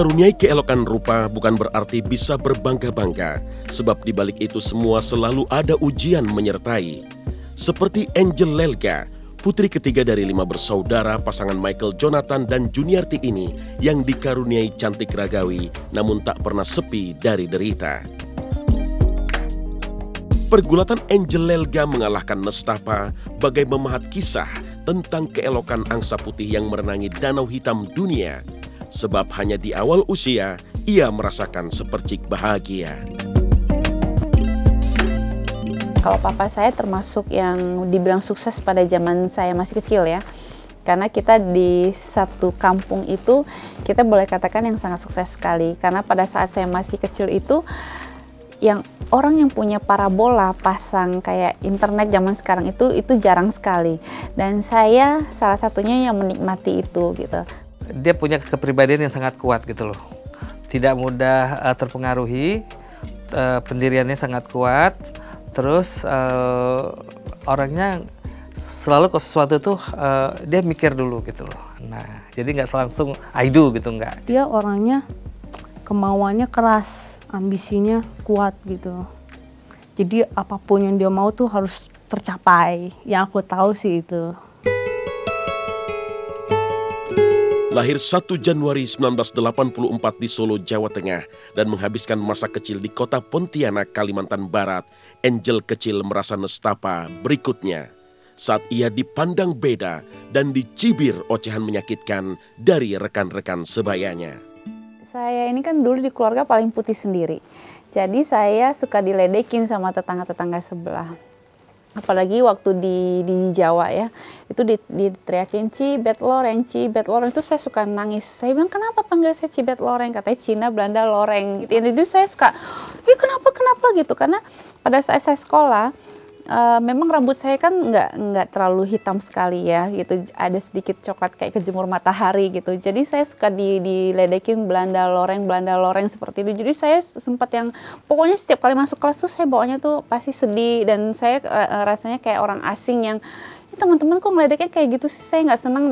Dikaruniai keelokan rupa bukan berarti bisa berbangga-bangga, sebab di balik itu semua selalu ada ujian menyertai. Seperti Angel Lelga, putri ketiga dari 5 bersaudara pasangan Michael Jonathan dan Juniarti ini yang dikaruniai cantik ragawi namun tak pernah sepi dari derita. Pergulatan Angel Lelga mengalahkan nestapa bagai memahat kisah tentang keelokan angsa putih yang merenangi danau hitam dunia. Sebab hanya di awal usia ia merasakan sepercik bahagia. Kalau papa saya termasuk yang dibilang sukses pada zaman saya masih kecil ya. Karena kita di satu kampung itu kita boleh katakan yang sangat sukses sekali. Karena pada saat saya masih kecil itu yang orang yang punya parabola pasang kayak internet zaman sekarang itu jarang sekali. Dan saya salah satunya yang menikmati itu gitu. Dia punya kepribadian yang sangat kuat gitu loh. Tidak mudah terpengaruhi, pendiriannya sangat kuat. Terus orangnya selalu ke sesuatu tuh dia mikir dulu gitu loh. Nah, jadi nggak langsung I do gitu, nggak. Dia orangnya kemauannya keras, ambisinya kuat gitu. Jadi apapun yang dia mau tuh harus tercapai. Yang aku tahu sih itu. Lahir 1 Januari 1984 di Solo, Jawa Tengah dan menghabiskan masa kecil di kota Pontianak, Kalimantan Barat, Angel kecil merasa nestapa berikutnya. Saat ia dipandang beda dan dicibir ocehan menyakitkan dari rekan-rekan sebayanya. Saya ini kan dulu di keluarga paling putih sendiri. Jadi saya suka diledekin sama tetangga-tetangga sebelah. Apalagi waktu di Jawa ya, itu diteriakin Cibet Loreng, itu saya suka nangis. Saya bilang, kenapa panggil saya Cibet Loreng? Katanya Cina, Belanda, Loreng. Gitu. Itu saya suka, kenapa gitu? Karena pada saat saya sekolah, memang rambut saya kan nggak terlalu hitam sekali ya, gitu. Ada sedikit coklat kayak kejemur matahari gitu. Jadi saya suka diledekin Belanda Loreng seperti itu. Jadi saya sempat yang pokoknya setiap kali masuk kelas tuh saya bawanya tuh pasti sedih dan saya rasanya kayak orang asing yang teman-teman kok ngeledeknya kayak gitu sih, saya nggak seneng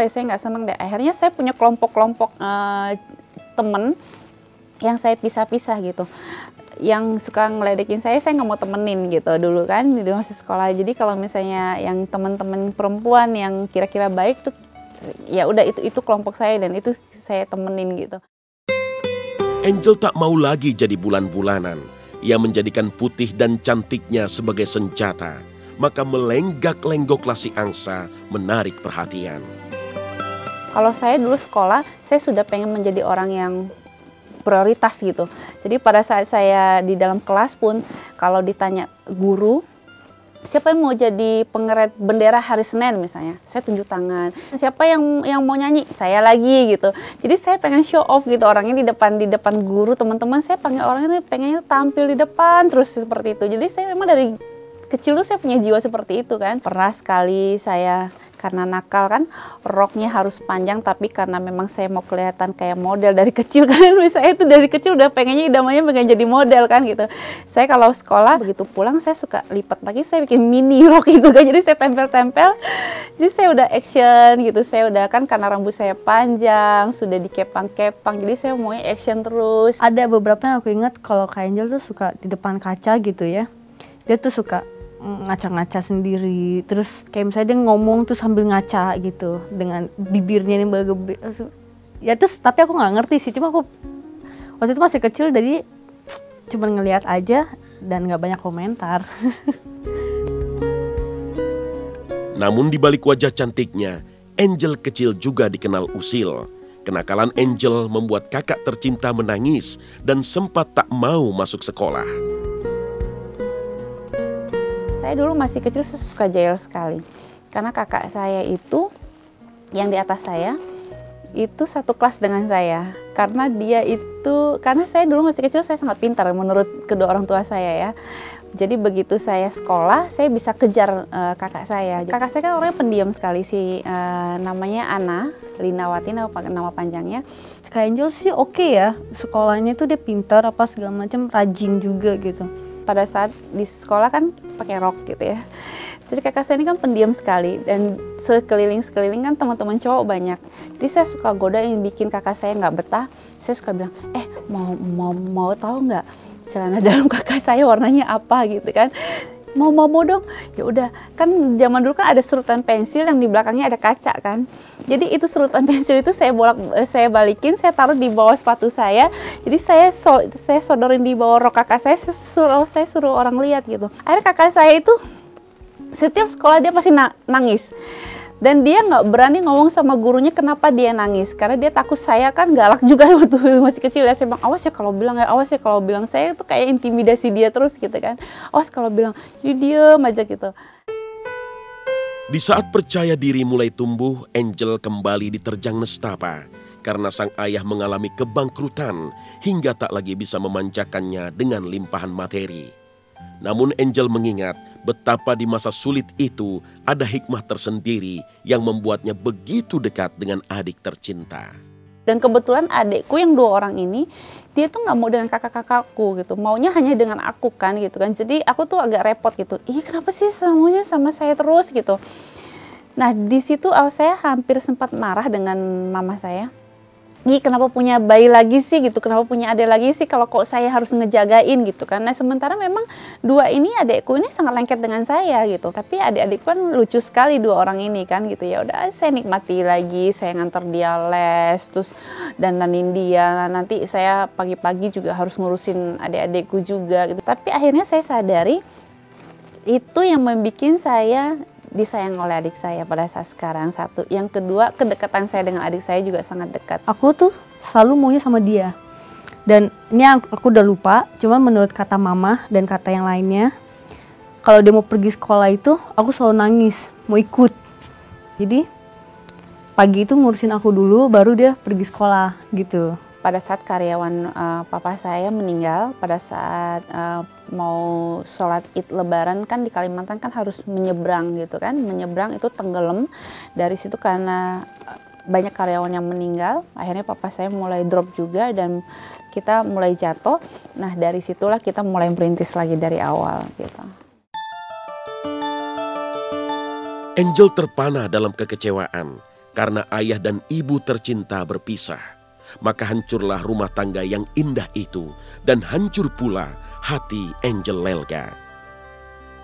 deh. Akhirnya saya punya kelompok-kelompok temen yang saya pisah-pisah gitu. Yang suka ngeledekin saya nggak mau temenin gitu dulu kan di masa sekolah. Jadi kalau misalnya yang teman-teman perempuan yang kira-kira baik tuh ya udah itu kelompok saya dan itu saya temenin gitu. Angel tak mau lagi jadi bulan-bulanan. Ia menjadikan putih dan cantiknya sebagai senjata. Maka melenggak-lenggoklah si angsa menarik perhatian. Kalau saya dulu sekolah, saya sudah pengen menjadi orang yang prioritas gitu. Jadi pada saat saya di dalam kelas pun kalau ditanya guru, siapa yang mau jadi pengeret bendera hari Senin misalnya, saya tunjuk tangan. Siapa yang mau nyanyi, saya lagi gitu. Jadi saya pengen show off gitu orangnya di depan guru, teman-teman saya panggil orangnya tuh pengennya tampil di depan terus seperti itu. Jadi saya memang dari kecil tuh saya punya jiwa seperti itu kan. Pernah sekali saya karena nakal kan, roknya harus panjang tapi karena memang saya mau kelihatan kayak model dari kecil kan. Saya itu dari kecil udah pengennya idamanya pengen jadi model kan gitu. Saya kalau sekolah begitu pulang saya suka lipat lagi, saya bikin mini rok gitu kan. Jadi saya tempel-tempel. Jadi saya udah action gitu. Saya udah kan karena rambut saya panjang, sudah dikepang-kepang. Jadi saya maunya action terus. Ada beberapa yang aku ingat kalau Kak Angel tuh suka di depan kaca gitu ya. Dia tuh suka ngaca-ngaca sendiri, terus kayak misalnya dia ngomong tuh sambil ngaca gitu dengan bibirnya yang bergeber. Ya terus tapi aku nggak ngerti sih, cuma aku waktu itu masih kecil jadi cuma ngelihat aja dan nggak banyak komentar. Namun di balik wajah cantiknya, Angel kecil juga dikenal usil. Kenakalan Angel membuat kakak tercinta menangis dan sempat tak mau masuk sekolah. Saya dulu masih kecil suka jahil sekali. Karena kakak saya itu, yang di atas saya, itu satu kelas dengan saya. Karena karena saya dulu masih kecil saya sangat pintar menurut kedua orang tua saya ya. Jadi begitu saya sekolah, saya bisa kejar kakak saya. Kakak saya kan orangnya pendiam sekali sih, namanya Ana Linawati, nama panjangnya. Kak Angel sih oke ya, sekolahnya tuh dia pintar apa segala macam, rajin juga gitu. pada saat di sekolah kan pakai rok gitu ya. Jadi kakak saya ini kan pendiam sekali dan sekeliling kan teman-teman cowok banyak. Jadi saya suka godain bikin kakak saya nggak betah. Saya suka bilang, mau tahu nggak celana dalam kakak saya warnanya apa gitu kan? Mau dong. Ya udah, kan zaman dulu kan ada serutan pensil yang di belakangnya ada kaca kan. Jadi itu serutan pensil itu saya balikin, saya taruh di bawah sepatu saya. Jadi saya sodorin di bawah rok kakak saya suruh orang lihat gitu. Akhirnya kakak saya itu setiap sekolah dia pasti nangis. Dan dia nggak berani ngomong sama gurunya kenapa dia nangis. Karena dia takut saya kan galak juga waktu masih kecil ya. Saya bilang, awas ya kalau bilang. Saya itu kayak intimidasi dia terus gitu kan. Awas kalau bilang, jadi diem aja gitu. Di saat percaya diri mulai tumbuh, Angel kembali diterjang nestapa. Karena sang ayah mengalami kebangkrutan hingga tak lagi bisa memanjakannya dengan limpahan materi. Namun Angel mengingat betapa di masa sulit itu ada hikmah tersendiri yang membuatnya begitu dekat dengan adik tercinta. Dan kebetulan adikku yang 2 orang ini, dia tuh nggak mau dengan kakak-kakakku gitu, maunya hanya dengan aku kan gitu kan. Jadi aku tuh agak repot gitu, kenapa sih semuanya sama saya terus gitu. Nah di situ saya hampir sempat marah dengan mama saya. Kenapa punya bayi lagi sih gitu, kenapa punya adik lagi sih kalau kok saya harus ngejagain gitu kan. Nah sementara memang 2 ini adikku ini sangat lengket dengan saya gitu. Tapi adik-adik kan lucu sekali 2 orang ini kan gitu. Ya udah saya nikmati lagi, saya nganter dia les, terus dandanin dia. Nanti saya pagi-pagi juga harus ngurusin adik-adikku juga gitu. Tapi akhirnya saya sadari itu yang membuat saya disayang oleh adik saya pada saat sekarang, satu. Yang kedua, kedekatan saya dengan adik saya juga sangat dekat. Aku tuh selalu maunya sama dia. Dan ini aku udah lupa, cuma menurut kata mama dan kata yang lainnya, kalau dia mau pergi sekolah itu, aku selalu nangis, mau ikut. Jadi pagi itu ngurusin aku dulu, baru dia pergi sekolah gitu. Pada saat karyawan papa saya meninggal, pada saat mau sholat Id Lebaran kan di Kalimantan kan harus menyeberang gitu kan, menyeberang itu tenggelam. Dari situ karena banyak karyawan yang meninggal, akhirnya papa saya mulai drop juga dan kita mulai jatuh. Nah dari situlah kita mulai merintis lagi dari awal gitu. Angel terpana dalam kekecewaan karena ayah dan ibu tercinta berpisah. Maka hancurlah rumah tangga yang indah itu dan hancur pula hati Angel Lelga.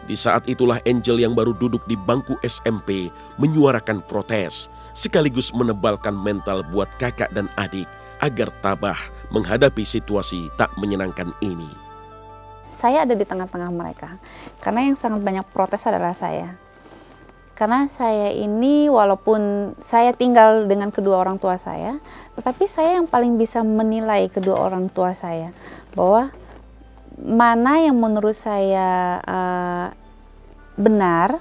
Di saat itulah Angel yang baru duduk di bangku SMP menyuarakan protes sekaligus menebalkan mental buat kakak dan adik agar tabah menghadapi situasi tak menyenangkan ini. Saya ada di tengah-tengah mereka karena yang sangat banyak protes adalah saya. Karena saya ini walaupun saya tinggal dengan kedua orang tua saya, tetapi saya yang paling bisa menilai kedua orang tua saya. Bahwa mana yang menurut saya benar,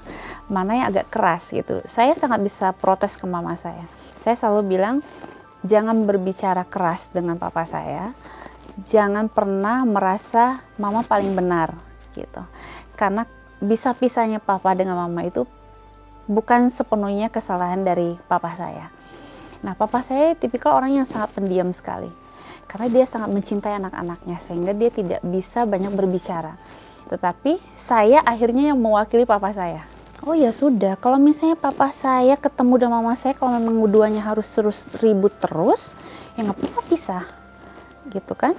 mana yang agak keras gitu. Saya sangat bisa protes ke mama saya. Saya selalu bilang, jangan berbicara keras dengan papa saya. Jangan pernah merasa mama paling benar gitu. Karena bisa-bisanya papa dengan mama itu bukan sepenuhnya kesalahan dari papa saya. Nah, papa saya tipikal orang yang sangat pendiam sekali. Karena dia sangat mencintai anak-anaknya sehingga dia tidak bisa banyak berbicara. Tetapi saya akhirnya yang mewakili papa saya. Oh ya sudah, kalau misalnya papa saya ketemu dengan mama saya, kalau memang keduanya harus terus ribut terus, ya nggak apa-apa pisah. Gitu kan.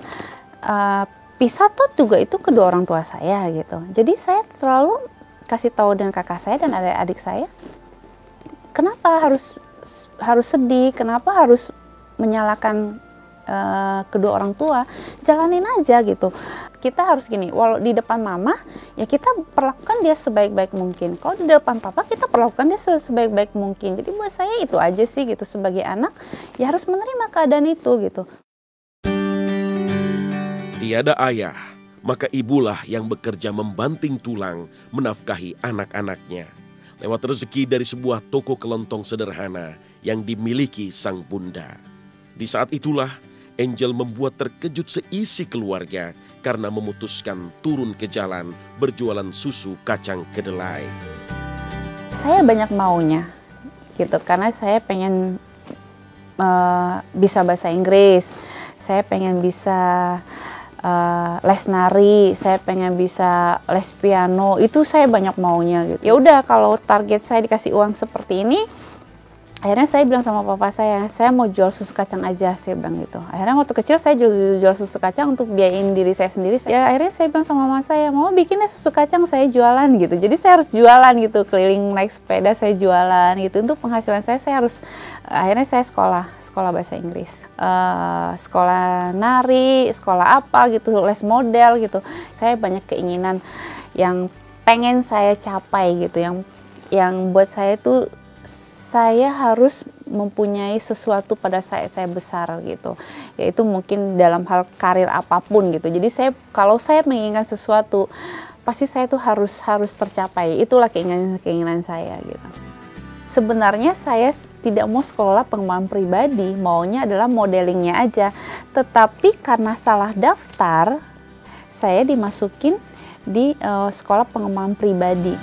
Pisah tuh juga itu kedua orang tua saya gitu. Jadi saya selalu kasih tahu dengan kakak saya dan adik-adik saya, kenapa harus sedih, kenapa harus menyalahkan kedua orang tua, jalanin aja gitu. Kita harus gini, walau di depan mama ya kita perlakukan dia sebaik-baik mungkin, kalau di depan papa kita perlakukan dia sebaik-baik mungkin. Jadi buat saya itu aja sih gitu, sebagai anak ya harus menerima keadaan itu gitu. Tiada ayah, maka ibulah yang bekerja membanting tulang menafkahi anak-anaknya lewat rezeki dari sebuah toko kelontong sederhana yang dimiliki sang bunda. Di saat itulah Angel membuat terkejut seisi keluarga karena memutuskan turun ke jalan berjualan susu kacang kedelai. Saya banyak maunya gitu karena saya pengen bisa bahasa Inggris, saya pengen bisa les nari, saya pengen bisa les piano, itu saya banyak maunya gitu. Ya udah, kalau target saya dikasih uang seperti ini, akhirnya saya bilang sama papa saya mau jual susu kacang aja, saya bilang gitu. Akhirnya waktu kecil saya jual susu kacang untuk biayain diri saya sendiri. Ya akhirnya saya bilang sama mama saya, mau bikinnya susu kacang, saya jualan gitu. Jadi saya harus jualan gitu, keliling naik sepeda saya jualan gitu. Untuk penghasilan saya harus, akhirnya saya sekolah bahasa Inggris. Sekolah nari, sekolah apa gitu, les model gitu. Saya banyak keinginan yang pengen saya capai gitu, yang buat saya tuh saya harus mempunyai sesuatu pada saat saya besar gitu, yaitu mungkin dalam hal karir apapun gitu. Jadi kalau saya menginginkan sesuatu, pasti saya tuh harus tercapai. Itulah keinginan saya gitu. Sebenarnya saya tidak mau sekolah pengembangan pribadi, maunya adalah modelingnya aja. Tetapi karena salah daftar, saya dimasukin di sekolah pengembangan pribadi.